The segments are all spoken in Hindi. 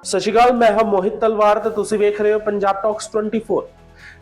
ਸਤਿ ਸ਼੍ਰੀ ਅਕਾਲ, ਮੈਂ ਹਾਂ ਮੋਹਿਤ ਤਲਵਾਰ ਤੇ ਤੁਸੀਂ ਵੇਖ ਰਹੇ ਹੋ ਪੰਜਾਬ ਟਾਕਸ 24।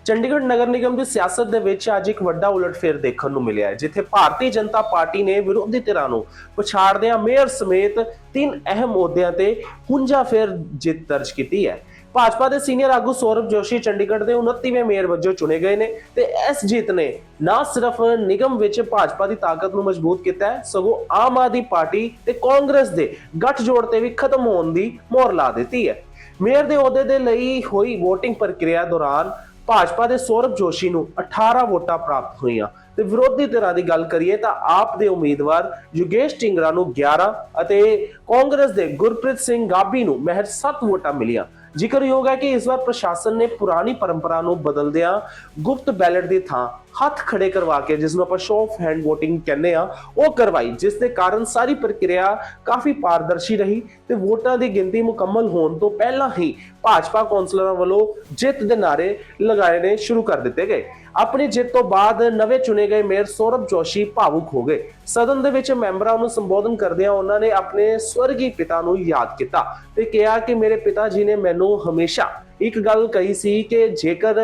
ਚੰਡੀਗੜ੍ਹ ਨਗਰ ਨਿਗਮ ਦੀ ਸਿਆਸਤ ਦੇ ਵਿੱਚ ਅੱਜ ਇੱਕ ਵੱਡਾ ਉਲਟਫੇਰ ਦੇਖਣ ਨੂੰ ਮਿਲਿਆ ਹੈ, ਜਿੱਥੇ ਭਾਰਤੀ ਜਨਤਾ ਪਾਰਟੀ ਨੇ ਵਿਰੋਧੀ ਧਿਰਾਂ ਨੂੰ ਪਛਾੜਦਿਆਂ ਮੇਅਰ ਸਮੇਤ 3 ਅਹਿਮ ਅਹੁਦਿਆਂ ਤੇ ਹੁੰਜਾ ਫੇਰ ਜਿੱਤ ਦਰਜ ਕੀਤੀ ਹੈ। ਭਾਜਪਾ ਦੇ ਸੀਨੀਅਰ ਆਗੂ ਸੌਰਭ ਜੋਸ਼ੀ ਚੰਡੀਗੜ੍ਹ ਦੇ 29ਵੇਂ ਮੇਅਰ ਵਜੋਂ ਚੁਣੇ ਗਏ ਨੇ ਤੇ ਇਸ ਜਿੱਤ ਨੇ ਨਾ ਸਿਰਫ ਨਿਗਮ ਵਿੱਚ ਭਾਜਪਾ ਦੀ ਤਾਕਤ ਨੂੰ ਮਜ਼ਬੂਤ ਕੀਤਾ ਹੈ, ਸਗੋਂ ਆਮ ਆਦਮੀ ਪਾਰਟੀ ਤੇ ਕਾਂਗਰਸ ਦੇ ਗੱਠਜੋੜ ਤੇ ਵੀ ਖਤਮ ਹੋਣ ਦੀ ਮੋਹਰ ਲਾ ਦਿੱਤੀ ਹੈ। ਮੇਅਰ ਦੇ ਅਹੁਦੇ ਦੇ ਲਈ ਹੋਈ VOTING ਪ੍ਰਕਿਰਿਆ ਦੌਰਾਨ ਭਾਜਪਾ ਦੇ ਸੌਰਭ ਜੋਸ਼ੀ ਨੂੰ 18 ਵੋਟਾਂ ਪ੍ਰਾਪਤ ਹੋਈਆਂ ਤੇ ਵਿਰੋਧੀ ਧਿਰਾਂ ਦੀ ਗੱਲ ਕਰੀਏ ਤਾਂ ਆਪ ਦੇ ਉਮੀਦਵਾਰ ਯੋਗੇਸ਼ ਢਿੰਗਰਾ ਨੂੰ 11 ਅਤੇ ਕਾਂਗਰਸ ਦੇ ਗੁਰਪ੍ਰੀਤ ਸਿੰਘ ਗਾਬੀ ਨੂੰ ਮਹਿਜ 7 ਵੋਟਾਂ ਮਿਲੀਆਂ। ਜ਼ਿਕਰਯੋਗ ਹੈ ਕਿ ਇਸ ਵਾਰ ਪ੍ਰਸ਼ਾਸਨ ਨੇ ਪੁਰਾਣੀ ਪਰੰਪਰਾ ਨੂੰ ਬਦਲਦਿਆਂ ਗੁਪਤ ਬੈਲਟ ਦੀ ਥਾਂ ਹੱਥ ਖੜੇ ਕਰਵਾ ਕੇ, ਜਿਸ ਨੂੰ ਆਪਾਂ ਸ਼ੋ ਆਫ ਹੈਂਡ VOTING ਕਹਿੰਦੇ ਆ, ਉਹ ਕਰਵਾਈ, ਜਿਸ ਦੇ ਕਾਰਨ ਸਾਰੀ ਪ੍ਰਕਿਰਿਆ ਕਾਫੀ ਪਾਰਦਰਸ਼ੀ ਰਹੀ ਤੇ ਵੋਟਾਂ ਦੀ ਗਿਣਤੀ ਮੁਕੰਮਲ ਹੋਣ ਤੋਂ ਪਹਿਲਾਂ ਹੀ ਭਾਜਪਾ ਕੌਂਸਲਰਾਂ ਵੱਲੋਂ ਜਿੱਤ ਦੇ ਨਾਅਰੇ ਲਗਾਏ ਸ਼ੁਰੂ ਕਰ ਦਿੱਤੇ ਗਏ। ਆਪਣੀ ਜਿੱਤ ਤੋਂ ਬਾਅਦ ਨਵੇਂ ਚੁਣੇ ਗਏ ਮੇਅਰ ਸੌਰਭ ਜੋਸ਼ੀ ਭਾਵੁਕ ਹੋ ਗਏ। ਸਦਨ ਦੇ ਵਿੱਚ ਮੈਂਬਰਾਂ ਨੂੰ ਸੰਬੋਧਨ ਕਰਦਿਆਂ ਉਹਨਾਂ ਨੇ ਆਪਣੇ ਸਵਰਗੀ ਪਿਤਾ ਨੂੰ ਯਾਦ ਕੀਤਾ ਤੇ ਕਿਹਾ ਕਿ ਮੇਰੇ ਪਿਤਾ ਜੀ ਨੇ ਮੈਨੂੰ ਹਮੇਸ਼ਾ ਇੱਕ ਗੱਲ ਕਹੀ ਸੀ ਕਿ ਜੇਕਰ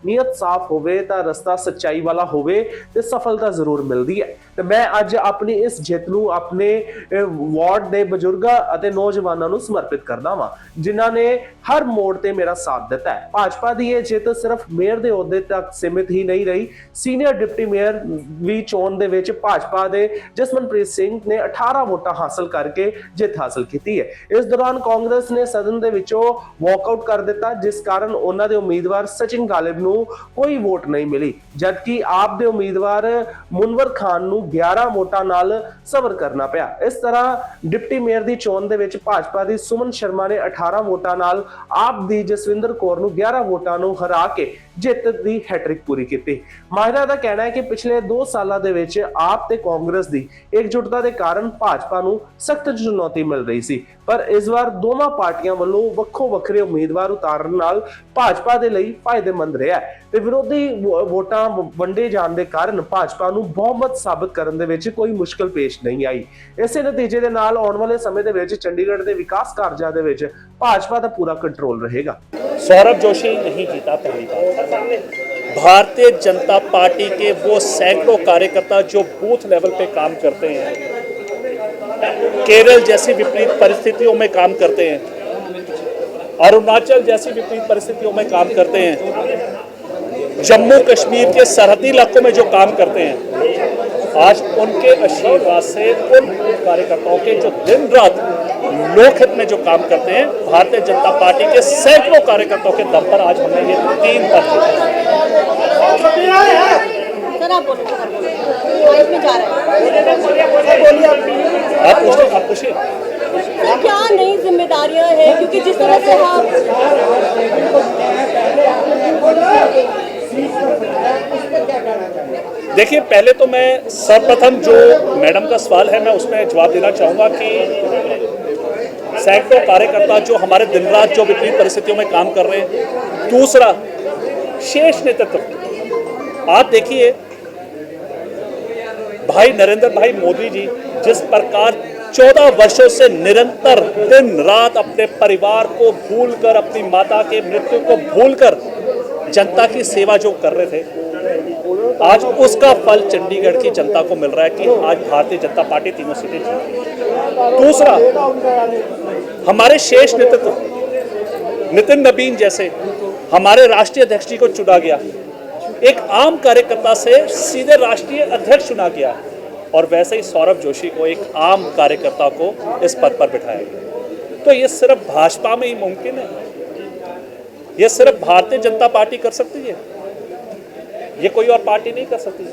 ਨੀਅਤ ਸਾਫ਼ ਹੋਵੇ ਤਾਂ ਰਸਤਾ ਸੱਚਾਈ ਵਾਲਾ ਹੋਵੇ ਤੇ ਸਫਲਤਾ ਜ਼ਰੂਰ ਮਿਲਦੀ ਹੈ। ਤੇ ਮੈਂ ਅੱਜ ਆਪਣੀ ਇਸ ਜਿੱਤ ਨੂੰ ਆਪਣੇ ਵਾਰਡ ਦੇ ਬਜ਼ੁਰਗਾਂ ਅਤੇ ਨੌਜਵਾਨਾਂ ਨੂੰ ਸਮਰਪਿਤ ਕਰਦਾ ਹਾਂ, ਜਿਨ੍ਹਾਂ ਨੇ ਹਰ ਮੋੜ ਤੇ ਮੇਰਾ ਸਾਥ ਦਿੱਤਾ ਹੈ। ਭਾਜਪਾ ਦੀ ਇਹ ਜਿੱਤ ਸਿਰਫ ਮੇਅਰ ਦੇ ਅਹੁਦੇ ਤੱਕ ਸੀਮਿਤ ਹੀ ਨਹੀਂ ਰਹੀ। ਸੀਨੀਅਰ ਡਿਪਟੀ ਮੇਅਰ ਵੀ ਚੋਣ ਦੇ ਵਿੱਚ ਭਾਜਪਾ ਦੇ ਜਸਮਨਪ੍ਰੀਤ ਸਿੰਘ ਨੇ 18 ਵੋਟਾਂ ਹਾਸਲ ਕਰਕੇ ਜਿੱਤ ਹਾਸਲ ਕੀਤੀ ਹੈ। ਇਸ ਦੌਰਾਨ ਕਾਂਗਰਸ ਨੇ ਸਦਨ ਦੇ ਵਿੱਚੋਂ ਵਾਕਆਊਟ ਕਰ ਦਿੱਤਾ, ਜਿਸ ਕਾਰਨ ਉਹਨਾਂ ਦੇ ਉਮੀਦਵਾਰ ਸਚਿਨ ਗਾਲਿਬ ਨੂੰ ਕੋਈ ਵੋਟ ਨਹੀਂ ਮਿਲੀ, ਜਦਕਿ ਆਪ ਦੇ ਉਮੀਦਵਾਰ ਮੁਨਵਰ ਖਾਨ ਨੂੰ 11 ਵੋਟਾਂ ਨਾਲ ਸਬਰ ਕਰਨਾ ਪਿਆ। ਇਸ ਤਰ੍ਹਾਂ ਡਿਪਟੀ ਮੇਅਰ ਦੀ ਚੋਣ ਦੇ ਵਿੱਚ ਭਾਜਪਾ ਦੀ ਸੁਮਨ ਸ਼ਰਮਾ ਨੇ 18 ਵੋਟਾਂ ਨਾਲ ਆਪ ਦੀ ਜਸਵਿੰਦਰ ਕੌਰ ਨੂੰ 11 ਵੋਟਾਂ ਨੂੰ ਹਰਾ ਕੇ ਜਿੱਤ ਦੀ ਹੈਟ੍ਰਿਕ ਪੂਰੀ ਕੀਤੀ। ਮਾਹਿਰਾਂ ਦਾ ਕਹਿਣਾ ਹੈ ਕਿ ਪਿਛਲੇ 2 ਸਾਲਾਂ ਦੇ ਵਿੱਚ ਆਪ ਤੇ ਕਾਂਗਰਸ ਦੀ ਇਕਜੁੱਟਤਾ ਦੇ ਕਾਰਨ ਭਾਜਪਾ ਨੂੰ ਸਖਤ ਚੁਣੌਤੀ ਮਿਲ ਰਹੀ ਸੀ, ਪਰ ਇਸ ਵਾਰ ਦੋਵਾਂ ਪਾਰਟੀਆਂ ਵੱਲੋਂ ਵੱਖੋ ਵੱਖਰੇ ਉਮੀਦਵਾਰ ਉਤਾਰਨ ਨਾਲ ਭਾਜਪਾ ਦੇ ਲਈ ਫਾਇਦੇਮੰਦ ਰਿਹਾ ਤੇ ਵਿਰੋਧੀ ਵੋਟਾਂ ਵੰਡੇ ਜਾਣ ਦੇ ਕਾਰਨ ਭਾਜਪਾ ਨੂੰ ਬਹੁਮਤ ਸਾਬਤ ਕਰਨ ਦੇ ਵਿੱਚ ਕੋਈ ਮੁਸ਼ਕਲ ਪੇਸ਼ ਨਹੀਂ ਆਈ। ਇਸੇ ਨਤੀਜੇ ਦੇ ਨਾਲ ਆਉਣ ਵਾਲੇ ਸਮੇਂ ਦੇ ਵਿੱਚ ਚੰਡੀਗੜ੍ਹ ਦੇ ਵਿਕਾਸ ਕਾਰਜਾਂ ਦੇ ਵਿੱਚ ਭਾਜਪਾ ਦਾ ਪੂਰਾ ਕੰਟਰੋਲ रहेगा। सौरभ जोशी नहीं जीता पहली बार। भारतीय जनता पार्टी के वो सैकड़ों कार्यकर्ता जो बूथ लेवल पे काम करते हैं, केरल जैसी विपरीत परिस्थितियों में काम करते हैं, अरुणाचल जैसी विपरीत परिस्थितियों में काम करते हैं, जम्मू कश्मीर के सरहदी इलाकों में जो काम करते हैं, आज उनके आशीर्वाद से उन कार्यकर्ताओं के जो दिन रात लोकहित में जो काम करते हैं, भारतीय जनता पार्टी के सैकड़ों कार्यकर्ताओं के दम पर आज हमने ये 3 पद आप पूछिए क्या नई जिम्मेदारियां हैं, क्योंकि जिस तरह से हम देखिए, पहले तो मैं सर्वप्रथम जो मैडम का सवाल है मैं उसमें जवाब देना चाहूँगा कि सैकड़ों कार्यकर्ता जो हमारे दिन रात जो विपरीत परिस्थितियों में काम कर रहे हैं। दूसरा, शेष नेतृत्व। आप देखिए भाई नरेंद्र भाई मोदी जी जिस प्रकार 14 वर्षों से निरंतर दिन रात अपने परिवार को भूलकर, अपनी माता के मृत्यु को भूलकर जनता की सेवा जो कर रहे थे, आज उसका फल चंडीगढ़ की जनता को मिल रहा है कि आज भारतीय जनता पार्टी 3 सीटें जीती। दूसरा, हमारे शेष नेतृत्व नितिन नबीन जैसे हमारे राष्ट्रीय अध्यक्ष जी को चुना गया, एक आम कार्यकर्ता से सीधे राष्ट्रीय अध्यक्ष चुना गया, और वैसे ही सौरभ जोशी को एक आम कार्यकर्ता को इस पद पर बिठाया गया। तो ये सिर्फ भाजपा में ही मुमकिन है, ये सिर्फ भारतीय जनता पार्टी कर सकती है, ये कोई और पार्टी नहीं कर सकती।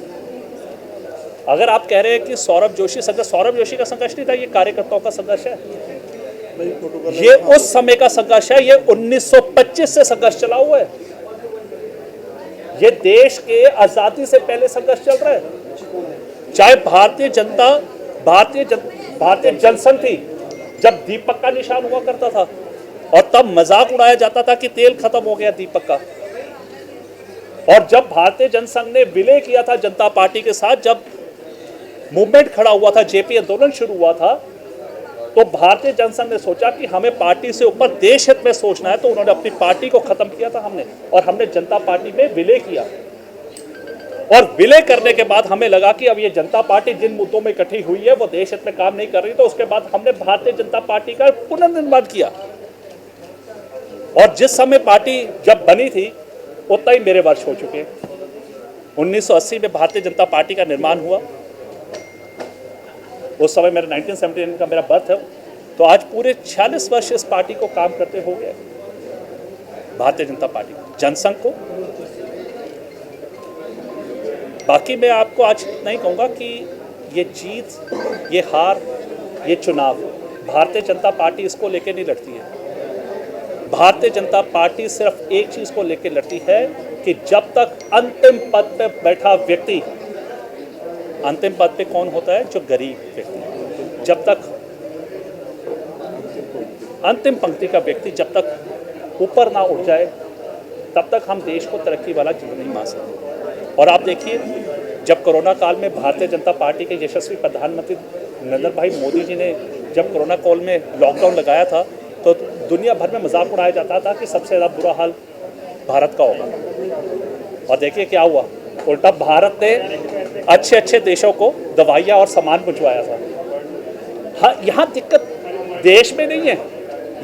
अगर आप कह रहे हैं कि सौरभ जोशी का संघर्ष नहीं था, ये कार्यकर्ताओं का संघर्ष है, ये उस समय का संघर्ष है, ये 1925 से संघर्ष चला हुआ है, ये देश के आजादी से पहले संघर्ष चल रहा है। चाहे भारतीय जनसंघ थी, जब दीपक का निशान हुआ करता था और तब मजाक उड़ाया जाता था कि तेल खत्म हो गया दीपक का, और जब भारतीय जनसंघ ने विलय किया था जनता पार्टी के साथ, जब मूवमेंट खड़ा हुआ था, जेपी आंदोलन शुरू हुआ था, तो भारतीय जनसंघ ने सोचा कि हमें पार्टी से ऊपर देश हित में सोचना है, तो उन्होंने अपनी पार्टी को खत्म किया था हमने, और हमने जनता पार्टी में विलय किया। और विलय करने के बाद हमें लगा कि अब ये जनता पार्टी जिन मुद्दों में इकट्ठी हुई है वो देश हित में काम नहीं कर रही, तो उसके बाद हमने भारतीय जनता पार्टी का पुनर्निर्माण किया। और जिस समय पार्टी जब बनी थी उतना ही मेरे वर्ष हो चुके हैं। 1980 में भारतीय जनता पार्टी का निर्माण हुआ, उस समय मेरा 1979 का मेरा बर्थ है, तो आज पूरे 46 वर्ष इस पार्टी को काम करते हो गए, भारतीय जनता पार्टी जनसंघ को। बाकी मैं आपको आज नहीं कहूँगा कि ये जीत, ये हार, ये चुनाव भारतीय जनता पार्टी इसको लेके नहीं लड़ती है। भारतीय जनता पार्टी सिर्फ एक चीज़ को लेके लड़ती है कि जब तक अंतिम पद पे बैठा व्यक्ति, अंतिम पद पे कौन होता है? जो गरीब व्यक्ति, जब तक अंतिम पंक्ति का व्यक्ति जब तक ऊपर ना उठ जाए तब तक हम देश को तरक्की वाला जीवन नहीं मान सकते। और आप देखिए, जब कोरोना काल में भारतीय जनता पार्टी के यशस्वी प्रधानमंत्री नरेंद्र भाई मोदी जी ने जब कोरोना काल में लॉकडाउन लगाया था, तो दुनिया भर में मजाक उड़ाया जाता था कि सबसे ज़्यादा बुरा हाल भारत का होगा। और देखिए क्या हुआ, उल्टा भारत ने अच्छे अच्छे देशों को दवाइयाँ और सामान पहुँचवाया था। हाँ, यहाँ दिक्कत देश में नहीं है,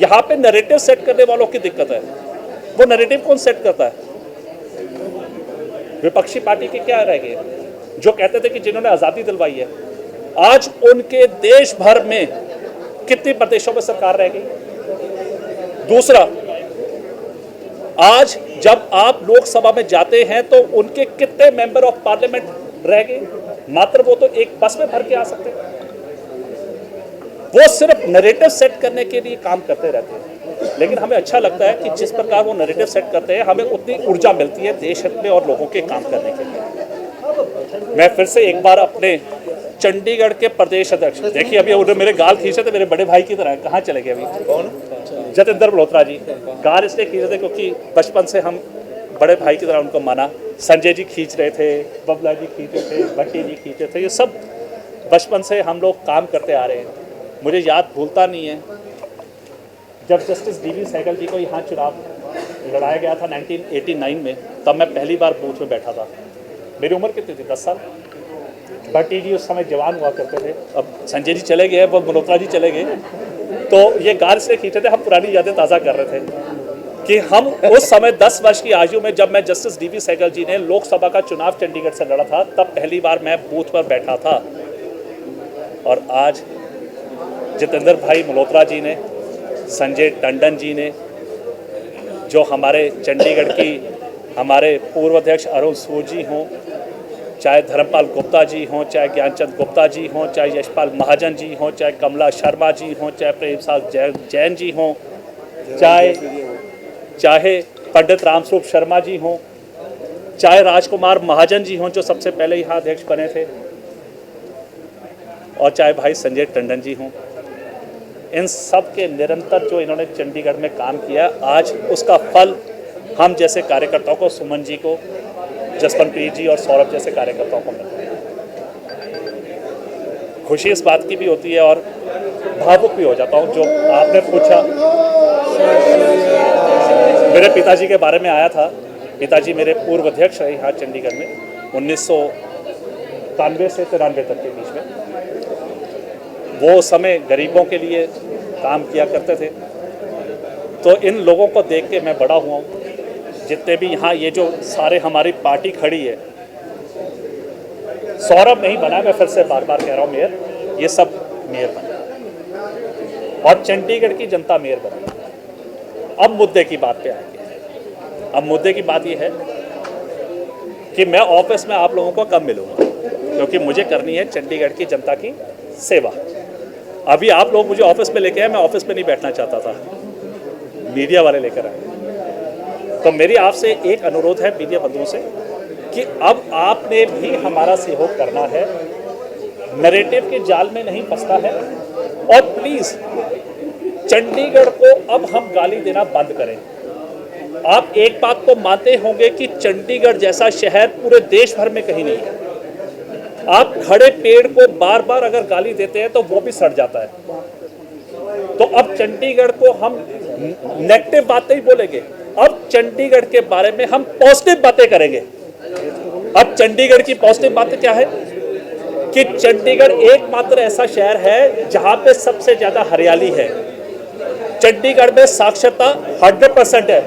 यहाँ पे नैरेटिव सेट करने वालों की दिक्कत है। वो नैरेटिव कौन सेट करता है? विपक्षी पार्टी के क्या रह गए जो कहते थे कि जिन्होंने आज़ादी दिलवाई है, आज उनके देश भर में कितने प्रदेशों में सरकार रह गई। दूसरा, आज जब आप लोकसभा में जाते हैं तो उनके कितने मेंबर ऑफ पार्लियामेंट रह गए, मात्र वो तो एक बस में भर के आ सकते हैं। वो सिर्फ नैरेटिव सेट करने के लिए काम करते रहते हैं। लेकिन हमें अच्छा लगता है कि जिस प्रकार वो नैरेटिव सेट करते हैं, हमें उतनी ऊर्जा मिलती है देश हित में और लोगों के काम करने के लिए। मैं फिर से एक बार अपने चंडीगढ़ के प्रदेश अध्यक्ष, देखिए अभी उन्होंने मेरे गाल खींचे थे, मेरे बड़े भाई की तरह। कहाँ चले गए अभी? कौन? जतेंद्र मल्होत्रा जी। गाल इसलिए खींचे थे क्योंकि बचपन से हम बड़े भाई की तरह उनको माना। संजय जी खींच रहे थे, बबला जी खींचे थे, भट्टी जी खींचे थे, ये सब बचपन से हम लोग काम करते आ रहे हैं। मुझे याद भूलता नहीं है, जब जस्टिस डीवी सहगल जी को यहाँ चुनाव लड़ाया गया था 1989 में, तब मैं पहली बार बूथ में बैठा था। मेरी उम्र कितनी थी? 10 साल। भट्टी जी उस समय जवान हुआ करते थे, अब संजय जी चले गए, अब मल्होत्रा जी चले गए, तो ये गाल से खींचे थे। हम पुरानी यादें ताज़ा कर रहे थे कि हम उस समय 10 वर्ष की आयु में, जब मैं जस्टिस डीवी सहगल जी ने लोकसभा का चुनाव चंडीगढ़ से लड़ा था, तब पहली बार मैं बूथ पर बैठा था। और आज जतेंद्र भाई मल्होत्रा जी ने, संजय टंडन जी ने, जो हमारे चंडीगढ़ की हमारे पूर्व अध्यक्ष अरुण सूद जी हों, चाहे धर्मपाल गुप्ता जी हों, चाहे ज्ञानचंद गुप्ता जी हों, चाहे यशपाल महाजन जी हों, चाहे कमला शर्मा जी हों, चाहे प्रेमसाद जैन जी हों, चाहे पंडित रामस्वरूप शर्मा जी हों, चाहे राजकुमार महाजन जी हों जो सबसे पहले यहाँ अध्यक्ष बने थे, और चाहे भाई संजय टंडन जी हों। इन सब के निरंतर जो इन्होंने चंडीगढ़ में काम किया, आज उसका फल हम जैसे कार्यकर्ताओं को, सुमन जी को, जसवंतप्रीत जी और सौरभ जैसे कार्यकर्ताओं को मिलता है। खुशी इस बात की भी होती है और भावुक भी हो जाता हूँ। जो आपने पूछा, मेरे पिताजी के बारे में आया था। पिताजी मेरे पूर्व अध्यक्ष रहे यहाँ चंडीगढ़ में 1991 से 93 तक के बीच में। वो उस समय गरीबों के लिए काम किया करते थे। तो इन लोगों को देख के मैं बड़ा हुआ हूँ। जितने भी यहाँ ये जो सारे हमारी पार्टी खड़ी है, सौरभ नहीं बना, मैं फिर से बार बार कह रहा हूँ मेयर, ये सब मेयर बने और चंडीगढ़ की जनता मेयर बनी। अब मुद्दे की बात पे आएंगे। अब मुद्दे की बात ये है कि मैं ऑफिस में आप लोगों को कब मिलूँगा, क्योंकि मुझे करनी है चंडीगढ़ की जनता की सेवा। अभी आप लोग मुझे ऑफिस में लेके आए, मैं ऑफिस में नहीं बैठना चाहता था, मीडिया वाले लेकर आए। तो मेरी आपसे एक अनुरोध है मीडिया बंधुओं से कि अब आपने भी हमारा सहयोग करना है, नैरेटिव के जाल में नहीं फंसना है। और प्लीज़ चंडीगढ़ को अब हम गाली देना बंद करें। आप एक बात तो मानते होंगे कि चंडीगढ़ जैसा शहर पूरे देश भर में कहीं नहीं है। आप खड़े पेड़ को बार बार अगर गाली देते हैं तो वो भी सड़ जाता है। तो अब चंडीगढ़ को हम नेगेटिव बातें ही बोलेंगे, अब चंडीगढ़ के बारे में हम पॉजिटिव बातें करेंगे। अब चंडीगढ़ की पॉजिटिव बातें क्या है कि चंडीगढ़ एकमात्र ऐसा शहर है जहां पे सबसे ज्यादा हरियाली है। चंडीगढ़ में साक्षरता 100% है।